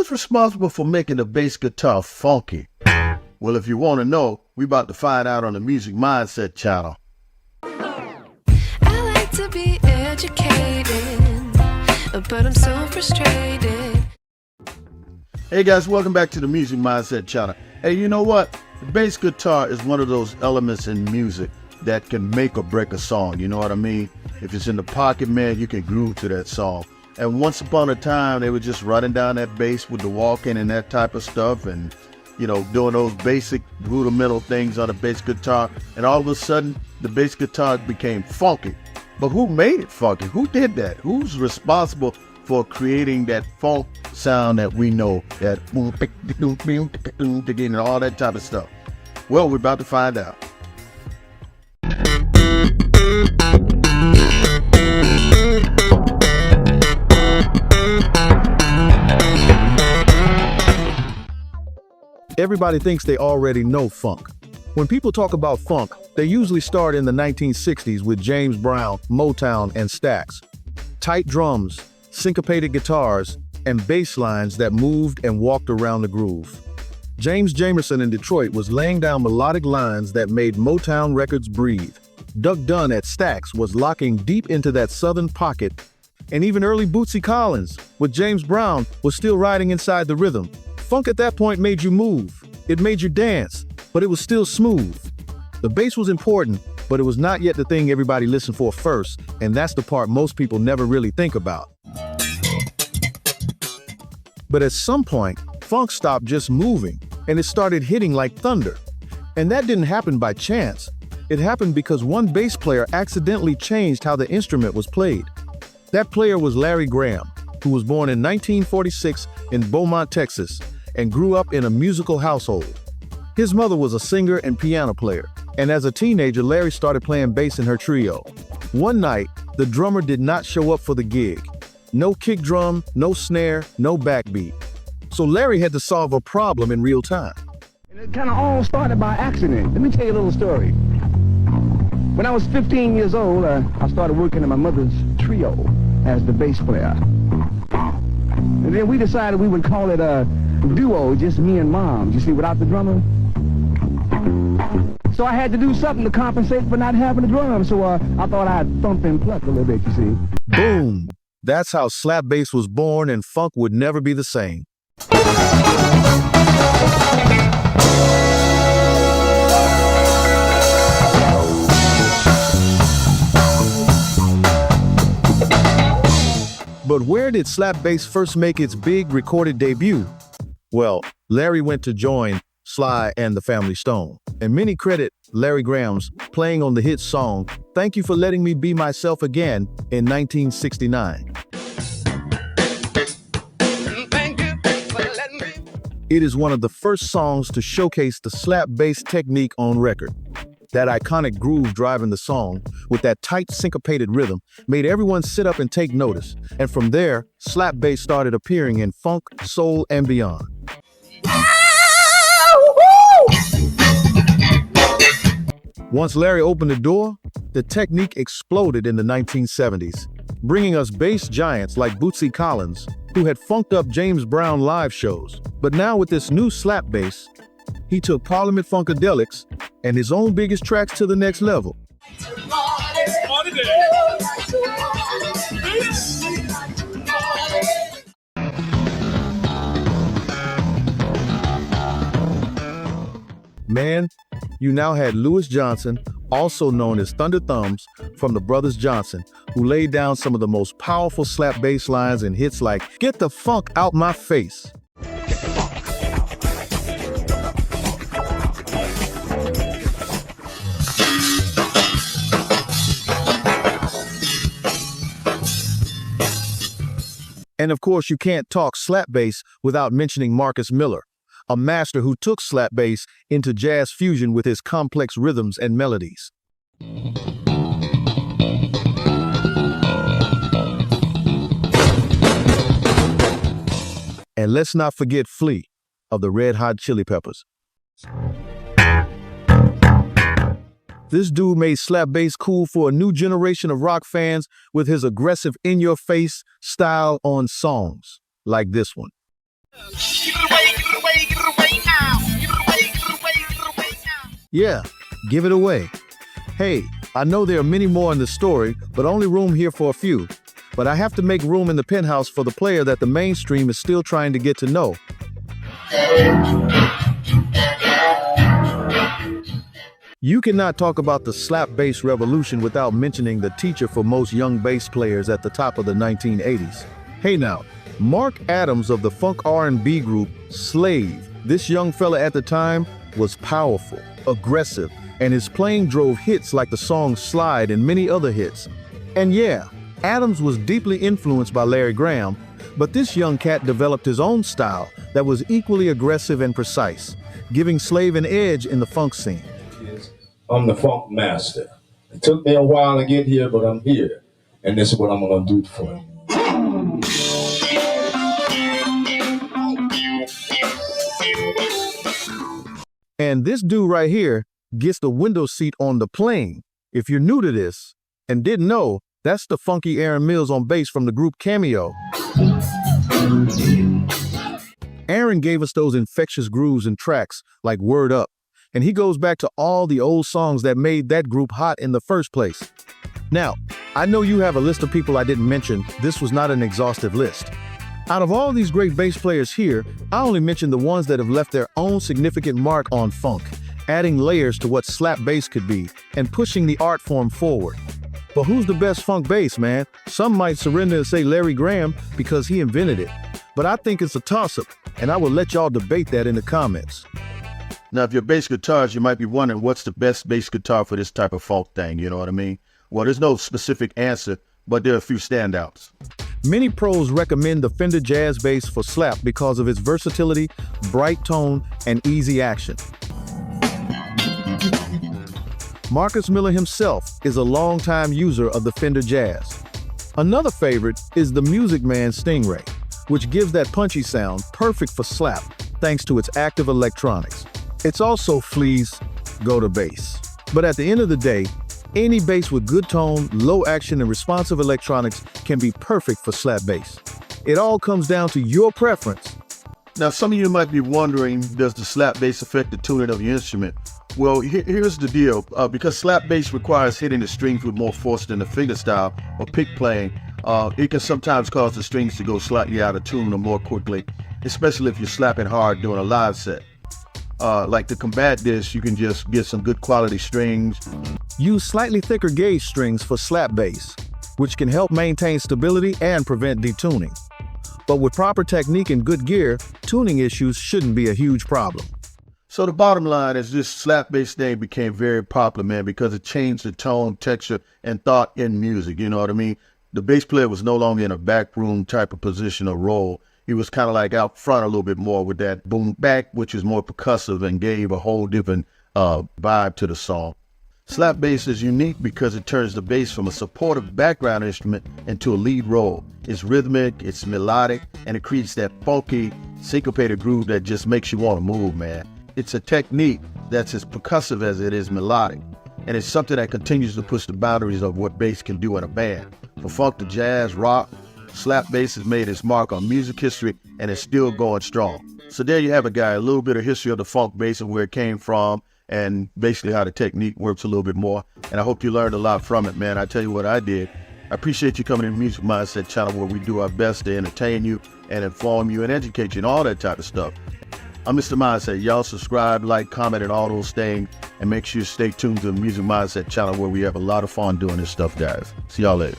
Who's responsible for making the bass guitar funky? Well, if you want to know, we about to find out on the Music Mindset channel. I like to be educated, but I'm so frustrated. Hey guys, welcome back to the Music Mindset channel. Hey, you know what? The bass guitar is one of those elements in music that can make or break a song. You know what I mean? If it's in the pocket, man, you can groove to that song. And once upon a time, they were just running down that bass with the walking and that type of stuff, and you know, doing those basic rudimental things on a bass guitar. And all of a sudden, the bass guitar became funky. But who made it funky? Who did that? Who's responsible for creating that funk sound that we know, that and all that type of stuff? Well, we're about to find out. Everybody thinks they already know funk. When people talk about funk, they usually start in the 1960s with James Brown, Motown, and Stax. Tight drums, syncopated guitars, and bass lines that moved and walked around the groove. Jamerson in Detroit was laying down melodic lines that made Motown records breathe. Dunn at Stax was locking deep into that southern pocket, and even early Bootsy Collins with James Brown was still riding inside the rhythm. Funk at that point made you move. It made you dance, but it was still smooth. The bass was important, but it was not yet the thing everybody listened for first, and that's the part most people never really think about. But at some point, funk stopped just moving, and it started hitting like thunder. And that didn't happen by chance. It happened because one bass player accidentally changed how the instrument was played. That player was Larry Graham, who was born in 1946 in Beaumont, Texas, and grew up in a musical household. His mother was a singer and piano player, and as a teenager, Larry started playing bass in her trio. One night, the drummer did not show up for the gig. No kick drum, no snare, no backbeat. So Larry had to solve a problem in real time. And it kind of all started by accident. Let me tell you a little story. When I was 15 years old, I started working in my mother's trio as the bass player. And then we decided we would call it a duo, just me and Mom, you see, without the drummer. So I had to do something to compensate for not having the drum, so I thought I'd thump and pluck a little bit, you see. Boom! That's how slap bass was born, and funk would never be the same. But where did slap bass first make its big recorded debut? Well, Larry went to join Sly and the Family Stone, and many credit Larry Graham's playing on the hit song "Thank You for Letting Me Be Myself Again" in 1969. It is one of the first songs to showcase the slap bass technique on record. That iconic groove driving the song, with that tight syncopated rhythm, made everyone sit up and take notice. And from there, slap bass started appearing in funk, soul, and beyond. Once Larry opened the door, the technique exploded in the 1970s, bringing us bass giants like Bootsy Collins, who had funked up James Brown live shows. But now with this new slap bass, he took Parliament Funkadelics and his own biggest tracks to the next level. Man, you now had Louis Johnson, also known as Thunder Thumbs, from the Brothers Johnson, who laid down some of the most powerful slap bass lines in hits like "Get the Funk Out My Face." And of course, you can't talk slap bass without mentioning Marcus Miller, a master who took slap bass into jazz fusion with his complex rhythms and melodies. And let's not forget Flea of the Red Hot Chili Peppers. This dude made slap bass cool for a new generation of rock fans with his aggressive in-your-face style on songs like this one. Yeah, give it away. Hey, I know there are many more in the story, but only room here for a few. But I have to make room in the penthouse for the player that the mainstream is still trying to get to know. You cannot talk about the slap bass revolution without mentioning the teacher for most young bass players at the top of the 1980s. Hey now, Mark Adams of the funk R&B group Slave. This young fella at the time was powerful, aggressive, and his playing drove hits like the song Slide and many other hits. And yeah, Adams was deeply influenced by Larry Graham, but this young cat developed his own style that was equally aggressive and precise, giving Slave an edge in the funk scene. I'm the funk master. It took me a while to get here, but I'm here. And this is what I'm gonna do for you. And this dude right here gets the window seat on the plane. If you're new to this and didn't know, that's the funky Aaron Mills on bass from the group Cameo. Aaron gave us those infectious grooves and tracks like Word Up, and he goes back to all the old songs that made that group hot in the first place. Now, I know you have a list of people I didn't mention. This was not an exhaustive list. Out of all these great bass players here, I only mentioned the ones that have left their own significant mark on funk, adding layers to what slap bass could be and pushing the art form forward. But who's the best funk bass, man? Some might surrender and say Larry Graham because he invented it. But I think it's a toss-up, and I will let y'all debate that in the comments. Now, if you're bass guitarist, you might be wondering what's the best bass guitar for this type of funk thing, you know what I mean? Well, there's no specific answer, but there are a few standouts. Many pros recommend the Fender Jazz Bass for slap because of its versatility, bright tone, and easy action. Marcus Miller himself is a longtime user of the Fender Jazz. Another favorite is the Music Man Stingray, which gives that punchy sound perfect for slap thanks to its active electronics. It's also Flea's go-to bass. But at the end of the day, any bass with good tone, low action, and responsive electronics can be perfect for slap bass. It all comes down to your preference. Now, some of you might be wondering, does the slap bass affect the tuning of your instrument? Well, here's the deal. Because slap bass requires hitting the strings with more force than the fingerstyle or pick playing, it can sometimes cause the strings to go slightly out of tune or more quickly, especially if you're slapping hard during a live set. Like to combat this, you can just get some good quality strings. Use slightly thicker gauge strings for slap bass, which can help maintain stability and prevent detuning. But with proper technique and good gear, tuning issues shouldn't be a huge problem. So the bottom line is this slap bass thing became very popular, man, because it changed the tone, texture, and thought in music, you know what I mean? The bass player was no longer in a backroom type of position or role. He was kind of like out front a little bit more with that boom back, which is more percussive and gave a whole different vibe to the song. Slap bass is unique because it turns the bass from a supportive background instrument into a lead role. It's rhythmic, it's melodic, and it creates that funky, syncopated groove that just makes you want to move, man. It's a technique that's as percussive as it is melodic, and it's something that continues to push the boundaries of what bass can do in a band. From funk to jazz, rock, slap bass has made its mark on music history and is still going strong. So there you have it, guys, a little bit of history of the funk bass and where it came from, and basically how the technique works a little bit more. And I hope you learned a lot from it, man. I tell you what I did. I appreciate you coming to the Music Mindset channel where we do our best to entertain you and inform you and educate you and all that type of stuff. I'm Mr. Mindset. Y'all subscribe, like, comment, and all those things. And make sure you stay tuned to the Music Mindset channel where we have a lot of fun doing this stuff, guys. See y'all later.